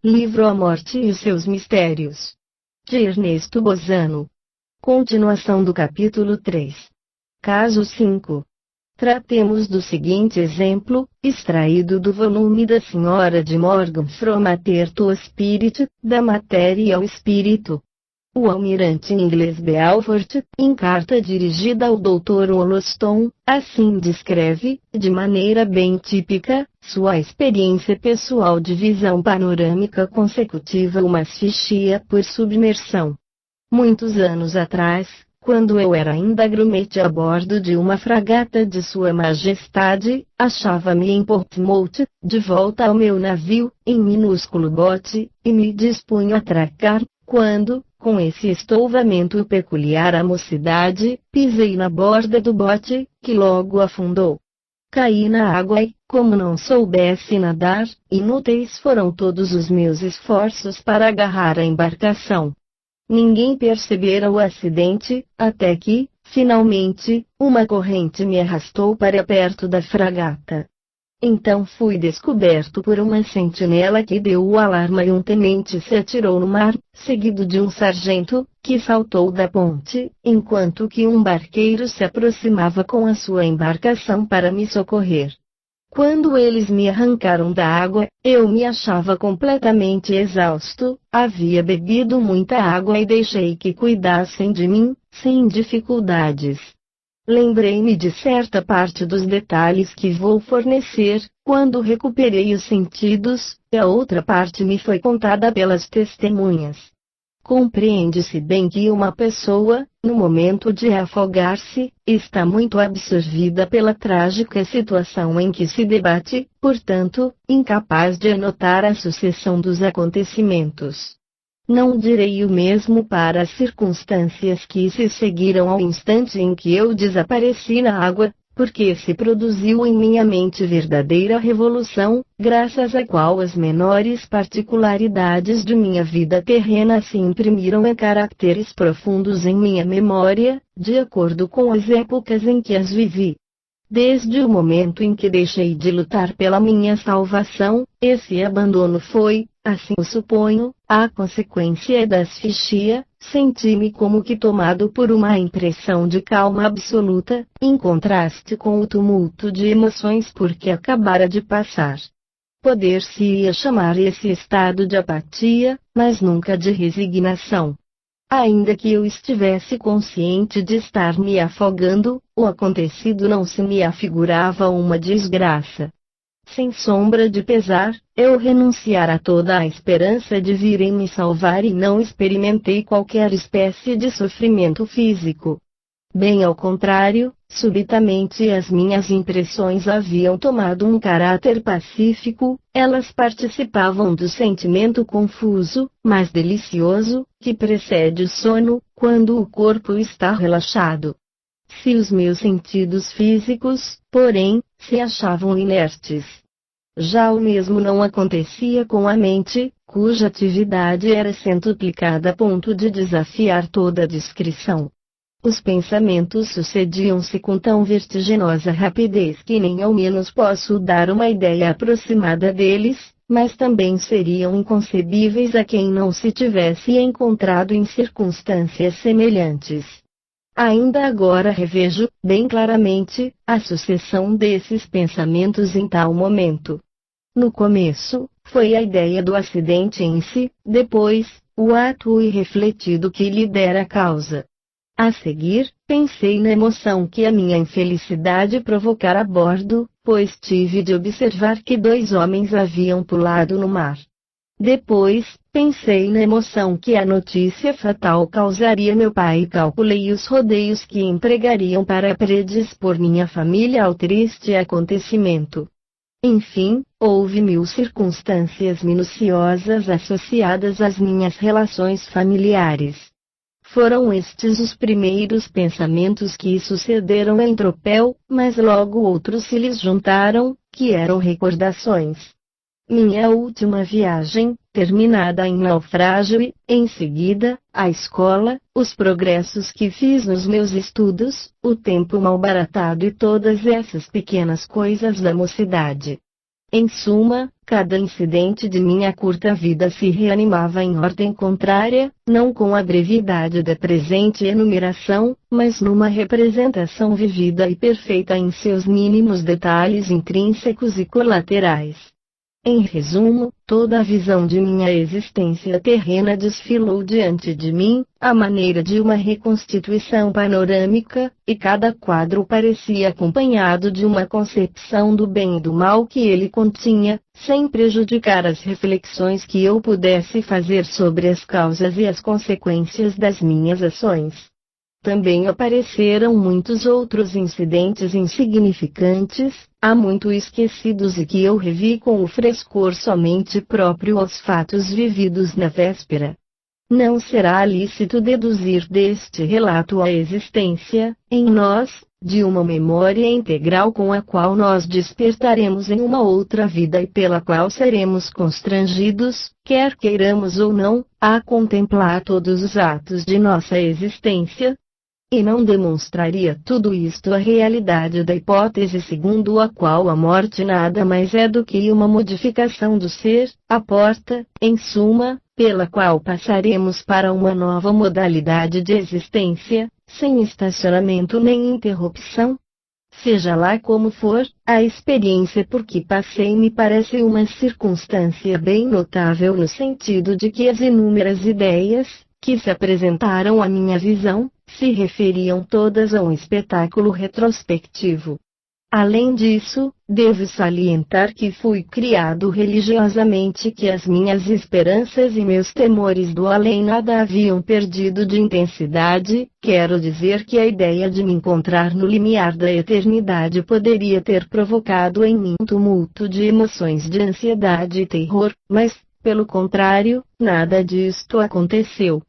Livro A Morte e os Seus Mistérios, de Ernesto Bozano. Continuação do capítulo 3. Caso 5. Tratemos do seguinte exemplo, extraído do volume da Senhora de Morgan From Matter to Spirit, da Matéria ao Espírito. O almirante inglês Beaufort, em carta dirigida ao Dr. Wollaston, assim descreve, de maneira bem típica, sua experiência pessoal de visão panorâmica consecutiva uma asfixia por submersão. Muitos anos atrás, quando eu era ainda grumete a bordo de uma fragata de Sua Majestade, achava-me em Portsmouth, de volta ao meu navio, em minúsculo bote, e me dispunha a atracar, quando, com esse estouvamento peculiar à mocidade, pisei na borda do bote, que logo afundou. Caí na água e, como não soubesse nadar, inúteis foram todos os meus esforços para agarrar a embarcação. Ninguém percebera o acidente, até que, finalmente, uma corrente me arrastou para perto da fragata. Então fui descoberto por uma sentinela que deu o alarme e um tenente se atirou no mar, seguido de um sargento, que saltou da ponte, enquanto que um barqueiro se aproximava com a sua embarcação para me socorrer. Quando eles me arrancaram da água, eu me achava completamente exausto, havia bebido muita água e deixei que cuidassem de mim, sem dificuldades. Lembrei-me de certa parte dos detalhes que vou fornecer, quando recuperei os sentidos, e a outra parte me foi contada pelas testemunhas. Compreende-se bem que uma pessoa, no momento de afogar-se, está muito absorvida pela trágica situação em que se debate, portanto, incapaz de anotar a sucessão dos acontecimentos. Não direi o mesmo para as circunstâncias que se seguiram ao instante em que eu desapareci na água, porque se produziu em minha mente verdadeira revolução, graças à qual as menores particularidades de minha vida terrena se imprimiram em caracteres profundos em minha memória, de acordo com as épocas em que as vivi. Desde o momento em que deixei de lutar pela minha salvação, esse abandono foi, assim o suponho, a consequência da asfixia. Senti-me como que tomado por uma impressão de calma absoluta, em contraste com o tumulto de emoções por que acabara de passar. Poder-se-ia chamar esse estado de apatia, mas nunca de resignação. Ainda que eu estivesse consciente de estar me afogando, o acontecido não se me afigurava uma desgraça. Sem sombra de pesar, eu renunciara a toda a esperança de virem me salvar e não experimentei qualquer espécie de sofrimento físico. Bem ao contrário, subitamente as minhas impressões haviam tomado um caráter pacífico, elas participavam do sentimento confuso, mas delicioso, que precede o sono, quando o corpo está relaxado. Se os meus sentidos físicos, porém, se achavam inertes. Já o mesmo não acontecia com a mente, cuja atividade era centuplicada a ponto de desafiar toda a descrição. Os pensamentos sucediam-se com tão vertiginosa rapidez que nem ao menos posso dar uma ideia aproximada deles, mas também seriam inconcebíveis a quem não se tivesse encontrado em circunstâncias semelhantes. Ainda agora revejo, bem claramente, a sucessão desses pensamentos em tal momento. No começo, foi a ideia do acidente em si, depois, o ato irrefletido que lhe dera causa. A seguir, pensei na emoção que a minha infelicidade provocara a bordo, pois tive de observar que 2 homens haviam pulado no mar. Depois, pensei na emoção que a notícia fatal causaria meu pai e calculei os rodeios que empregariam para predispor minha família ao triste acontecimento. Enfim, houve 1000 circunstâncias minuciosas associadas às minhas relações familiares. Foram estes os primeiros pensamentos que sucederam em tropel, mas logo outros se lhes juntaram, que eram recordações. Minha última viagem, terminada em naufrágio e, em seguida, a escola, os progressos que fiz nos meus estudos, o tempo malbaratado e todas essas pequenas coisas da mocidade. Em suma, cada incidente de minha curta vida se reanimava em ordem contrária, não com a brevidade da presente enumeração, mas numa representação vivida e perfeita em seus mínimos detalhes intrínsecos e colaterais. Em resumo, toda a visão de minha existência terrena desfilou diante de mim, à maneira de uma reconstituição panorâmica, e cada quadro parecia acompanhado de uma concepção do bem e do mal que ele continha, sem prejudicar as reflexões que eu pudesse fazer sobre as causas e as consequências das minhas ações. Também apareceram muitos outros incidentes insignificantes, há muito esquecidos e que eu revi com o frescor somente próprio aos fatos vividos na véspera. Não será lícito deduzir deste relato a existência, em nós, de uma memória integral com a qual nós despertaremos em uma outra vida e pela qual seremos constrangidos, quer queiramos ou não, a contemplar todos os atos de nossa existência. E não demonstraria tudo isto a realidade da hipótese segundo a qual a morte nada mais é do que uma modificação do ser, a porta, em suma, pela qual passaremos para uma nova modalidade de existência, sem estacionamento nem interrupção? Seja lá como for, a experiência por que passei me parece uma circunstância bem notável no sentido de que as inúmeras ideias, que se apresentaram à minha visão, se referiam todas a um espetáculo retrospectivo. Além disso, devo salientar que fui criado religiosamente, que as minhas esperanças e meus temores do além nada haviam perdido de intensidade, quero dizer que a ideia de me encontrar no limiar da eternidade poderia ter provocado em mim um tumulto de emoções de ansiedade e terror, mas, pelo contrário, nada disto aconteceu.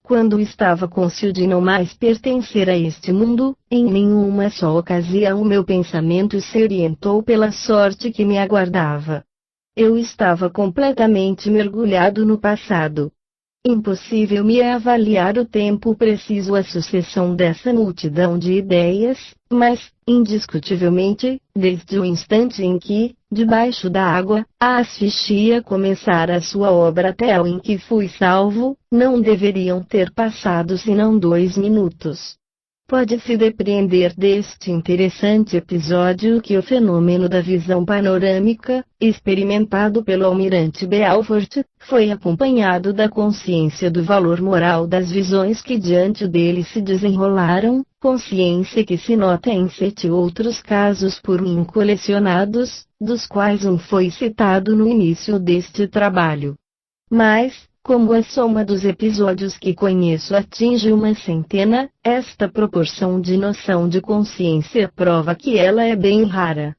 Quando estava cônscio de não mais pertencer a este mundo, em nenhuma só ocasião o meu pensamento se orientou pela sorte que me aguardava. Eu estava completamente mergulhado no passado. Impossível me avaliar o tempo preciso à sucessão dessa multidão de ideias, mas, indiscutivelmente, desde o instante em que, debaixo da água, a asfixia começara a sua obra até o em que fui salvo, não deveriam ter passado senão 2 minutos. Pode-se depreender deste interessante episódio que o fenômeno da visão panorâmica, experimentado pelo almirante Beaufort, foi acompanhado da consciência do valor moral das visões que diante dele se desenrolaram, consciência que se nota em 7 outros casos por mim colecionados, dos quais um foi citado no início deste trabalho. Mas, como a soma dos episódios que conheço atinge uma centena, esta proporção de noção de consciência prova que ela é bem rara.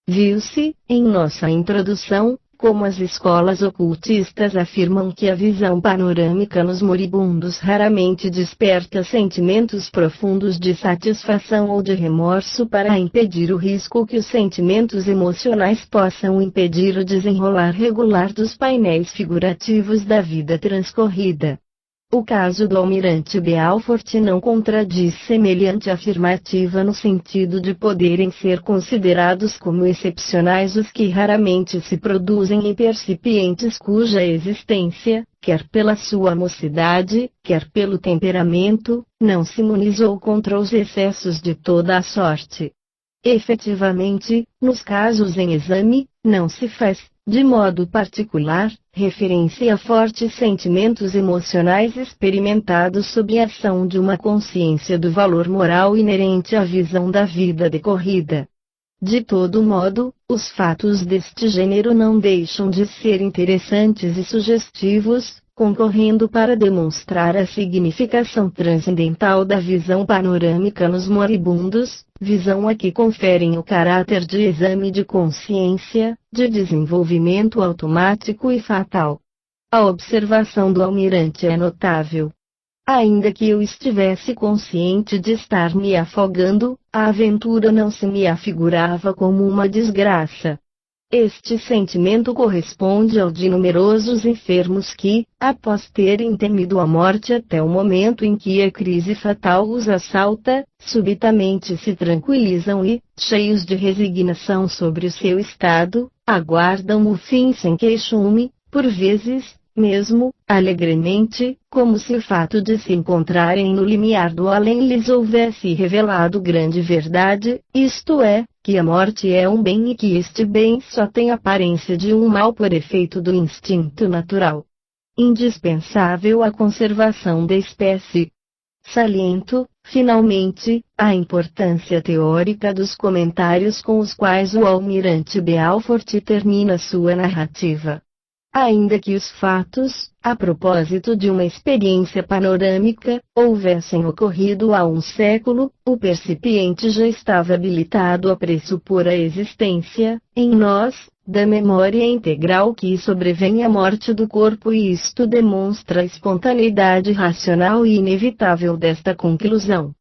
Viu-se, em nossa introdução, como as escolas ocultistas afirmam que a visão panorâmica nos moribundos raramente desperta sentimentos profundos de satisfação ou de remorso para impedir o risco que os sentimentos emocionais possam impedir o desenrolar regular dos painéis figurativos da vida transcorrida. O caso do almirante Beaufort não contradiz semelhante afirmativa no sentido de poderem ser considerados como excepcionais os que raramente se produzem em percipientes cuja existência, quer pela sua mocidade, quer pelo temperamento, não se imunizou contra os excessos de toda a sorte. Efetivamente, nos casos em exame, não se faz, de modo particular, referência a fortes sentimentos emocionais experimentados sob a ação de uma consciência do valor moral inerente à visão da vida decorrida. De todo modo, os fatos deste gênero não deixam de ser interessantes e sugestivos, concorrendo para demonstrar a significação transcendental da visão panorâmica nos moribundos, visão a que conferem o caráter de exame de consciência, de desenvolvimento automático e fatal. A observação do almirante é notável. Ainda que eu estivesse consciente de estar me afogando, a aventura não se me afigurava como uma desgraça. Este sentimento corresponde ao de numerosos enfermos que, após terem temido a morte até o momento em que a crise fatal os assalta, subitamente se tranquilizam e, cheios de resignação sobre o seu estado, aguardam o fim sem queixume, por vezes, mesmo, alegremente, como se o fato de se encontrarem no limiar do além lhes houvesse revelado grande verdade, isto é, que a morte é um bem e que este bem só tem aparência de um mal por efeito do instinto natural, indispensável à conservação da espécie. Saliento, finalmente, a importância teórica dos comentários com os quais o almirante Beaufort termina sua narrativa. Ainda que os fatos, a propósito de uma experiência panorâmica, houvessem ocorrido há um século, o percipiente já estava habilitado a pressupor a existência, em nós, da memória integral que sobrevém à morte do corpo, e isto demonstra a espontaneidade racional e inevitável desta conclusão.